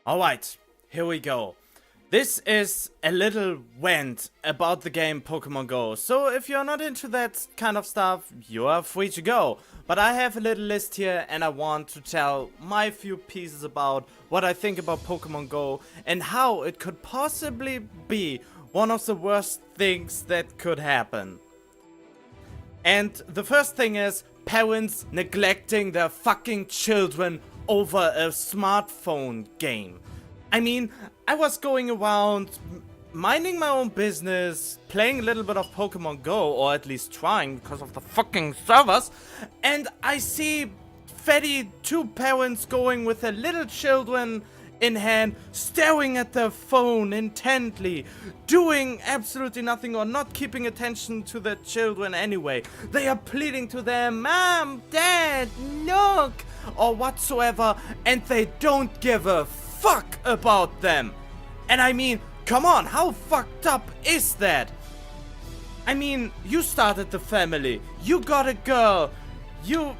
Alright, here we go. This is a little rant about the game Pokemon Go, so if you're not into that kind of stuff, you are free to go. But I have a little list here and I want to tell my few pieces about what I think about Pokemon Go and how it could possibly be one of the worst things that could happen. And the first thing is parents neglecting their fucking children over a smartphone game. I mean, I was going around minding my own business, playing a little bit of Pokemon Go, or at least trying because of the fucking servers, and I see fatty two parents going with their little children in hand, staring at their phone intently, doing absolutely nothing or not keeping attention to their children anyway. They are pleading to them, "Mom, Dad, look," or whatsoever, and they don't give a fuck about them. And I mean, come on, how fucked up is that? I mean, you started the family, you got a girl, you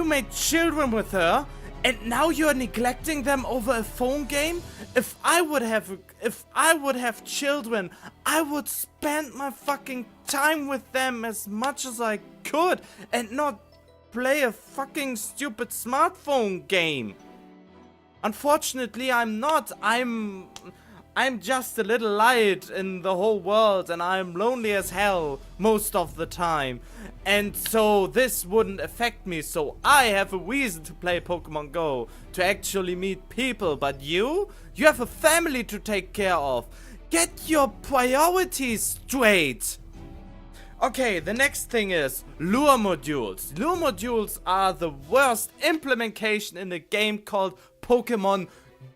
made children with her, and now you're neglecting them over a phone game? If I would have children, I would spend my fucking time with them as much as I could and not play a fucking stupid smartphone game. Unfortunately, I'm not. I'm just a little light in the whole world and I'm lonely as hell most of the time. And so this wouldn't affect me, so I have a reason to play Pokemon Go, to actually meet people. But you have a family to take care of. Get your priorities straight. Okay, the next thing is lure modules. Lure modules are the worst implementation in a game called Pokemon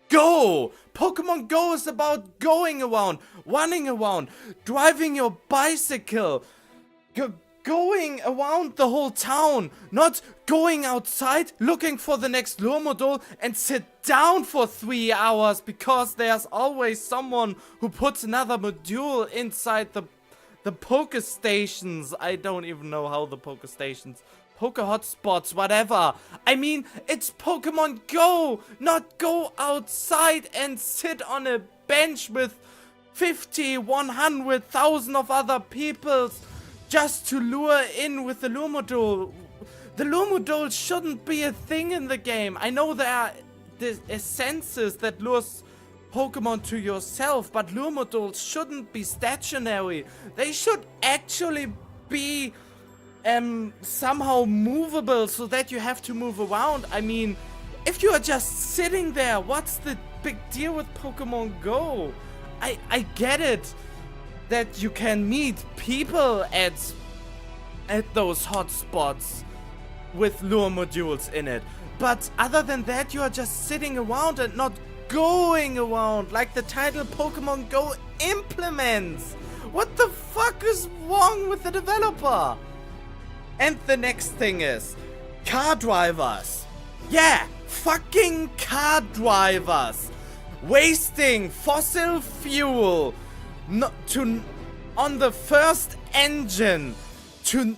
Go! Pokemon Go is about going around, running around, driving your bicycle, going around the whole town, not going outside, looking for the next lure module and sit down for 3 hours because there's always someone who puts another module inside the Poke Stations. I don't even know how the Poke Stations... Poke hotspots, whatever. I mean, it's Pokemon Go, not go outside and sit on a bench with 50, 100,000 of other people just to lure in with the lure module. The lure module shouldn't be a thing in the game. I know there are essences that lures Pokemon to yourself, but lure modules shouldn't be stationary. They should actually be somehow movable so that you have to move around. I mean, if you are just sitting there, what's the big deal with Pokemon Go? I get it that you can meet people at those hotspots with lure modules in it, but other than that, you are just sitting around and not going around like the title Pokemon Go implements. What the fuck is wrong with the developer? And the next thing is car drivers. Yeah, fucking car drivers wasting fossil fuel on the first engine to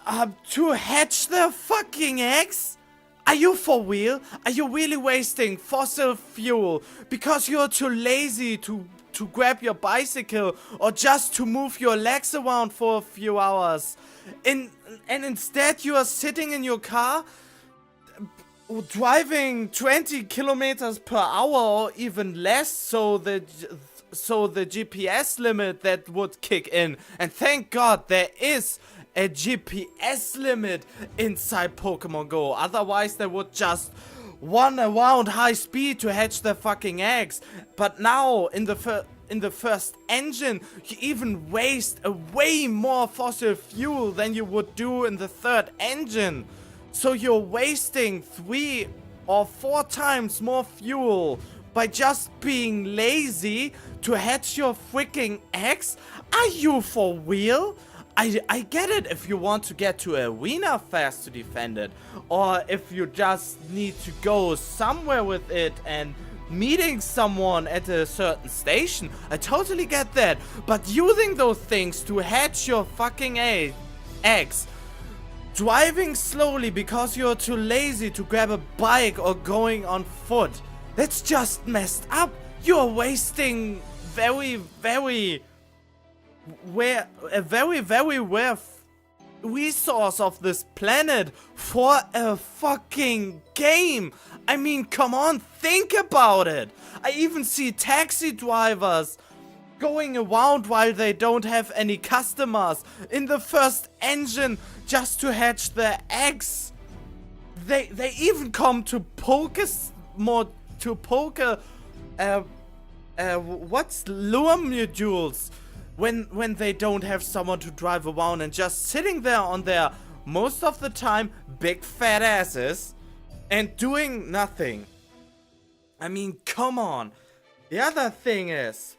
hatch their fucking eggs. Are you for real? Are you really wasting fossil fuel because you're too lazy to grab your bicycle or just to move your legs around for a few hours? And instead you are sitting in your car driving 20 kilometers per hour or even less, so the GPS limit that would kick in. And thank God there is a GPS limit inside Pokemon Go. Otherwise they would just run around high speed to hatch their fucking eggs. But now in the first engine, you even waste a way more fossil fuel than you would do in the third engine. So you're wasting 3 or 4 times more fuel by just being lazy to hatch your freaking eggs? Are you for real? I get it if you want to get to an arena fast to defend it, or if you just need to go somewhere with it and meeting someone at a certain station. I totally get that. But using those things to hatch your fucking eggs, driving slowly because you're too lazy to grab a bike or going on foot, That's just messed up. You're wasting a very rare resource of this planet for a fucking game. I mean, come on, think about it. I even see taxi drivers going around while they don't have any customers in the first engine just to hatch their eggs. They even come to what's lure modules when they don't have someone to drive around and just sitting there on their, most of the time, big fat asses and doing nothing. I mean, come on. The other thing is,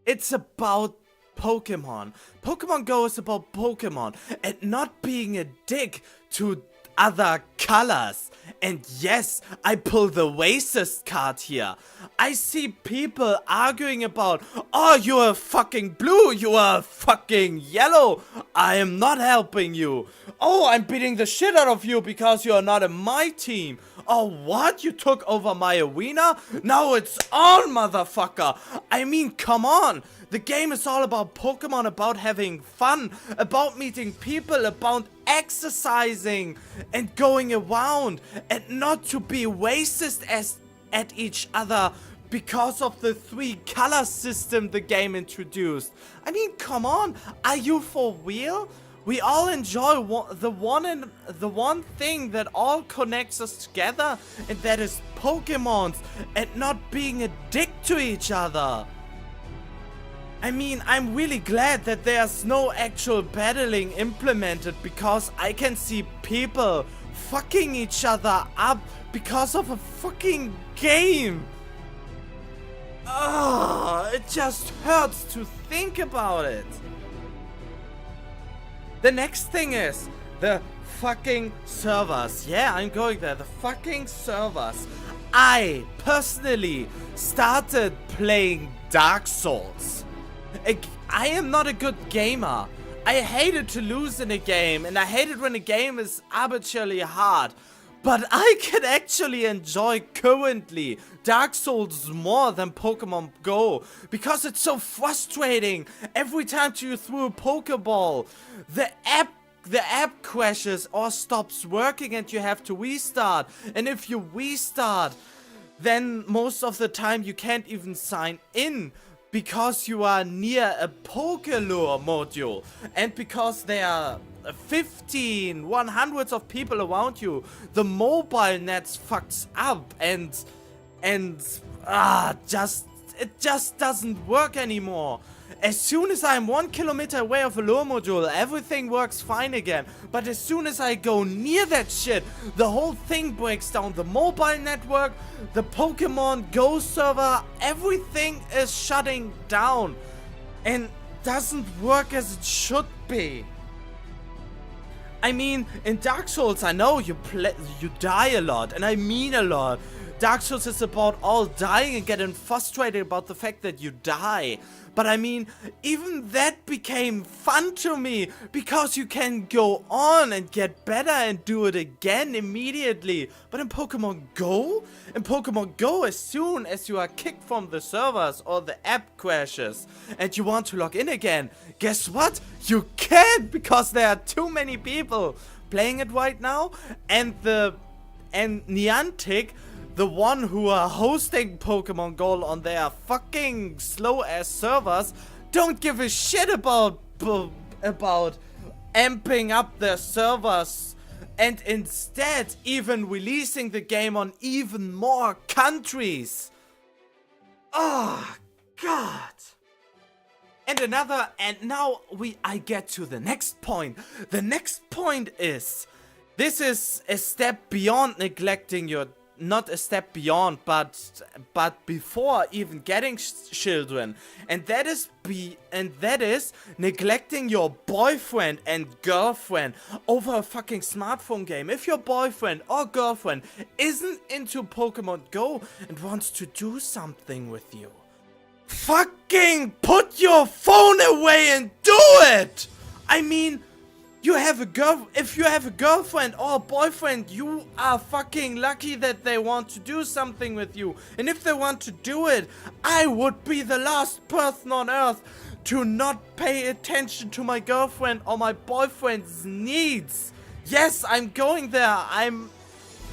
it's about Pokemon. Pokemon Go is about Pokemon and not being a dick to other colors. And yes, I pull the racist card here. I see people arguing about, oh, you are fucking blue, you are fucking yellow, I am not helping you. Oh, I'm beating the shit out of you because you are not in my team. Oh, what? You took over my arena? Now it's on, motherfucker. I mean, come on. The game is all about Pokemon, about having fun, about meeting people, about exercising and going around, and not to be racist at each other because of the 3 color system the game introduced. I mean, come on, are you for real? We all enjoy the one thing that all connects us together, and that is Pokemons and not being a dick to each other. I mean, I'm really glad that there's no actual battling implemented, because I can see people fucking each other up because of a fucking game. Ugh, it just hurts to think about it. The next thing is the fucking servers. Yeah, I'm going there. The fucking servers. I personally started playing Dark Souls. I am not a good gamer. I hated to lose in a game, and I hate it when a game is arbitrarily hard. But I can actually enjoy currently Dark Souls more than Pokemon Go, because it's so frustrating. Every time you throw a Pokeball, the app crashes or stops working and you have to restart. And if you restart, then most of the time you can't even sign in, because you are near a Pokelure module, and because there are 100s of people around you, the mobile net fucks up, and it just doesn't work anymore. As soon as I'm 1 kilometer away of a lure module, everything works fine again. But as soon as I go near that shit, the whole thing breaks down. The mobile network, the Pokemon Go server, everything is shutting down and doesn't work as it should be. I mean, in Dark Souls, I know you die a lot, and I mean a lot. Dark Souls is about all dying and getting frustrated about the fact that you die. But I mean, even that became fun to me, because you can go on and get better and do it again immediately. But in Pokemon Go, as soon as you are kicked from the servers or the app crashes and you want to log in again, guess what? You can't, because there are too many people playing it right now, and Niantic, the one who are hosting Pokemon Go on their fucking slow ass servers, don't give a shit about amping up their servers, and instead even releasing the game on even more countries. Oh god. And now I get to the next point. The next point is, this is a step beyond neglecting your, not a step beyond, but before even getting children, and that is neglecting your boyfriend and girlfriend over a fucking smartphone game. If your boyfriend or girlfriend isn't into Pokemon Go and wants to do something with you, fucking put your phone away and do it! I mean, If you have a girlfriend or a boyfriend, you are fucking lucky that they want to do something with you. And if they want to do it, I would be the last person on earth to not pay attention to my girlfriend or my boyfriend's needs. Yes, I'm going there. I'm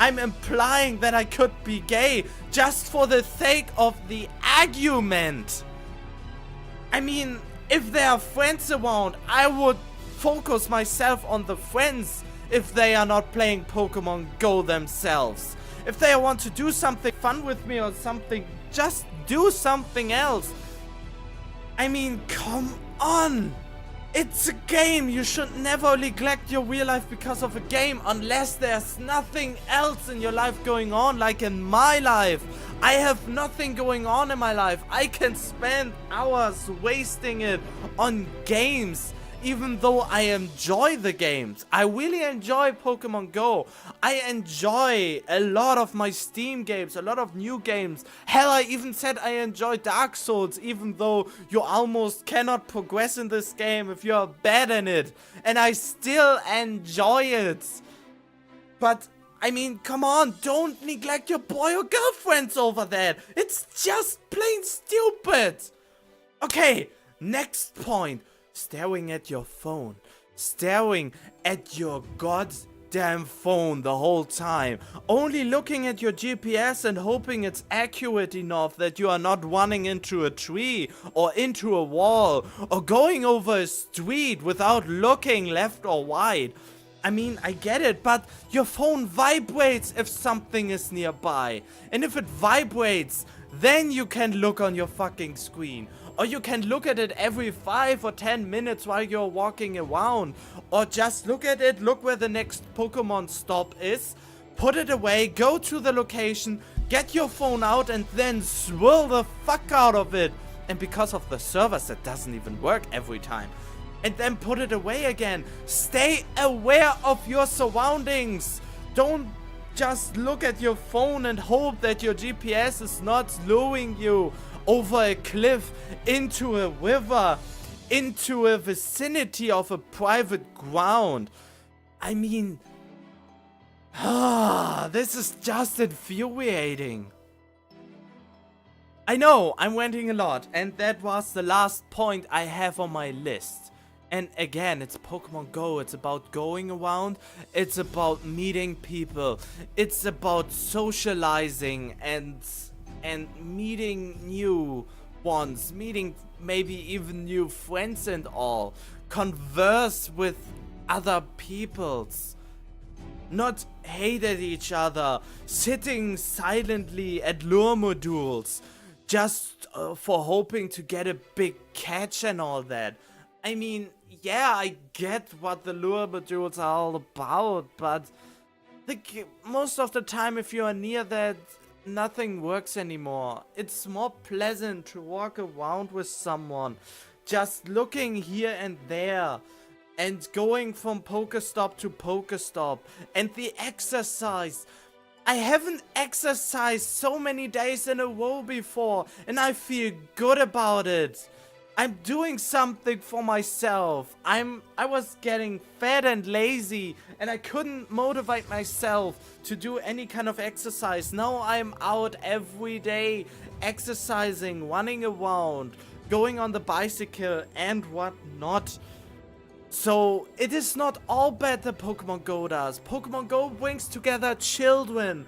implying that I could be gay just for the sake of the argument. I mean, if there are friends around, I would focus myself on the friends if they are not playing Pokemon Go themselves. If they want to do something fun with me or something, just do something else. I mean, come on. It's a game. You should never neglect your real life because of a game unless there's nothing else in your life going on, like in my life. I have nothing going on in my life. I can spend hours wasting it on games, even though I enjoy the games. I really enjoy Pokemon Go. I enjoy a lot of my Steam games, a lot of new games. Hell, I even said I enjoy Dark Souls, even though you almost cannot progress in this game if you're bad in it. And I still enjoy it. But, I mean, come on, don't neglect your boy or girlfriends over that. It's just plain stupid. Okay, next point. Staring at your phone. Staring at your goddamn phone the whole time. Only looking at your GPS and hoping it's accurate enough that you are not running into a tree or into a wall or going over a street without looking left or right. I mean, I get it, but your phone vibrates if something is nearby. And if it vibrates, then you can look on your fucking screen. Or you can look at it every 5 or 10 minutes while you're walking around. Or just look at it, look where the next Pokemon stop is. Put it away, go to the location, get your phone out and then swirl the fuck out of it. And because of the servers, that doesn't even work every time. And then put it away again. Stay aware of your surroundings. Don't just look at your phone and hope that your GPS is not luring you over a cliff, into a river, into a vicinity of a private ground. I mean, this is just infuriating. I know, I'm ranting a lot, and that was the last point I have on my list. And again, it's Pokemon Go, it's about going around, it's about meeting people, it's about socializing and meeting new ones, meeting maybe even new friends and all. Converse with other peoples. Not hate at each other, sitting silently at lure modules, just for hoping to get a big catch and all that. I mean, yeah, I get what the lure modules are all about, but most of the time if you are near that, nothing works anymore. It's more pleasant to walk around with someone, just looking here and there, and going from Pokestop to Pokestop, and the exercise. I haven't exercised so many days in a row before, and I feel good about it. I'm doing something for myself. I was getting fat and lazy and I couldn't motivate myself to do any kind of exercise. Now I'm out every day exercising, running around, going on the bicycle and whatnot. So it is not all bad that Pokemon Go does. Pokemon Go brings together children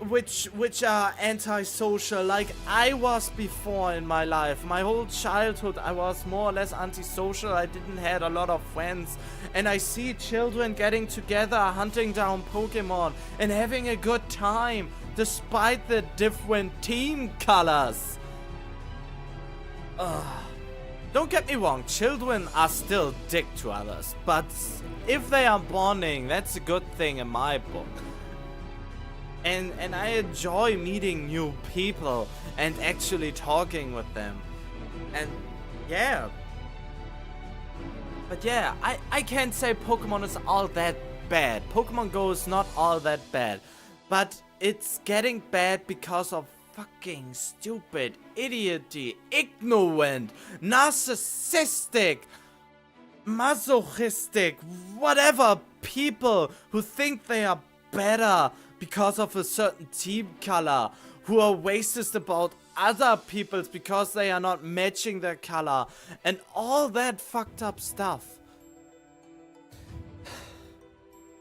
which are antisocial, like I was before in my life. My whole childhood I was more or less antisocial. I didn't have a lot of friends, and I see children getting together, hunting down Pokemon and having a good time despite the different team colors. Don't get me wrong, children are still dick to others, but if they are bonding, that's a good thing in my book. And I enjoy meeting new people and actually talking with them. And yeah. But yeah, I can't say Pokemon is all that bad. Pokemon Go is not all that bad. But it's getting bad because of fucking stupid, idioty, ignorant, narcissistic, masochistic, whatever people who think they are better because of a certain team color, who are racist about other peoples because they are not matching their color, and all that fucked up stuff.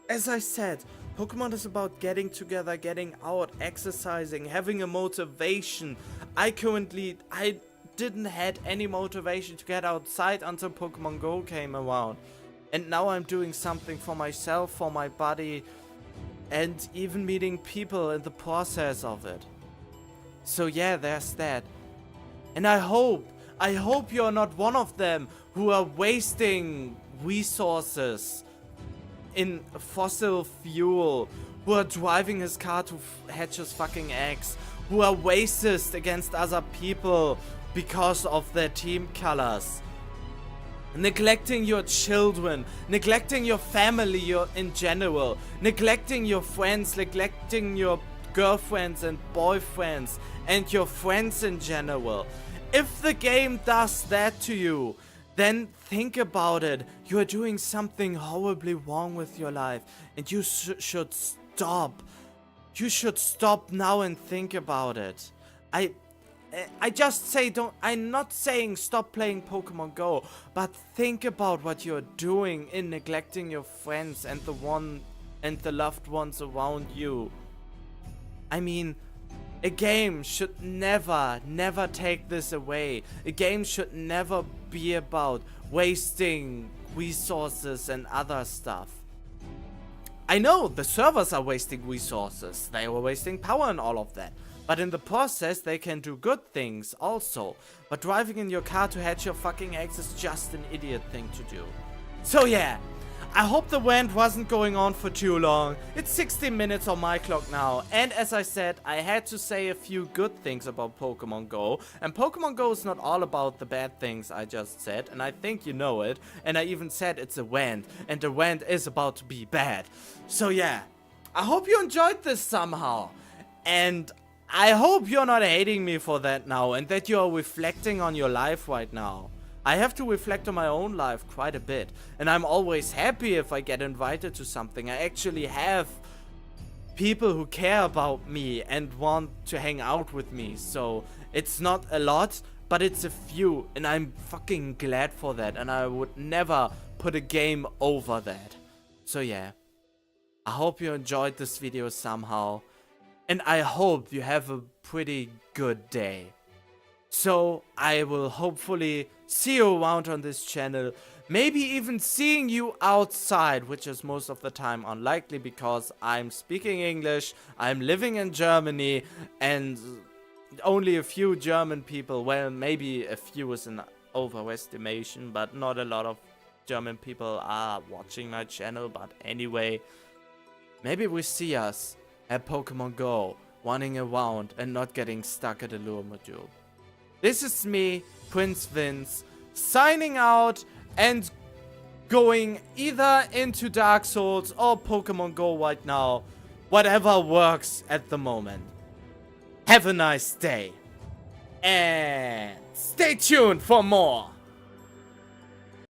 As I said, Pokemon is about getting together, getting out, exercising, having a motivation. I didn't had any motivation to get outside until Pokemon Go came around. And now I'm doing something for myself, for my body, and even meeting people in the process of it. So yeah, there's that. And I hope you're not one of them who are wasting resources in fossil fuel, who are driving his car to hatch his fucking eggs, who are racist against other people because of their team colors, neglecting your children, neglecting your family in general, neglecting your friends, neglecting your girlfriends and boyfriends, and your friends in general. If the game does that to you, then think about it. You are doing something horribly wrong with your life, and you should stop. You should stop now and think about it. I just say I'm not saying stop playing Pokemon Go, but think about what you're doing in neglecting your friends and the loved ones around you. I mean, a game should never take this away. A game should never be about wasting resources and other stuff. I know the servers are wasting resources. They were wasting power and all of that. But in the process, they can do good things also. But driving in your car to hatch your fucking eggs is just an idiot thing to do. So yeah, I hope the rant wasn't going on for too long. It's 16 minutes on my clock now. And as I said, I had to say a few good things about Pokemon Go. And Pokemon Go is not all about the bad things I just said. And I think you know it. And I even said it's a rant. And the rant is about to be bad. So yeah, I hope you enjoyed this somehow. And I hope you're not hating me for that now, and that you're reflecting on your life right now. I have to reflect on my own life quite a bit, and I'm always happy if I get invited to something. I actually have people who care about me and want to hang out with me, so it's not a lot, but it's a few, and I'm fucking glad for that, and I would never put a game over that. So yeah, I hope you enjoyed this video somehow. And I hope you have a pretty good day. So I will hopefully see you around on this channel. Maybe even seeing you outside, which is most of the time unlikely because I'm speaking English, I'm living in Germany, and only a few German people, well, maybe a few is an overestimation, but not a lot of German people are watching my channel. But anyway, maybe we see us at Pokemon Go, running around and not getting stuck at a lure module. This is me, Prince Vince, signing out and going either into Dark Souls or Pokemon Go right now. Whatever works at the moment. Have a nice day. And stay tuned for more.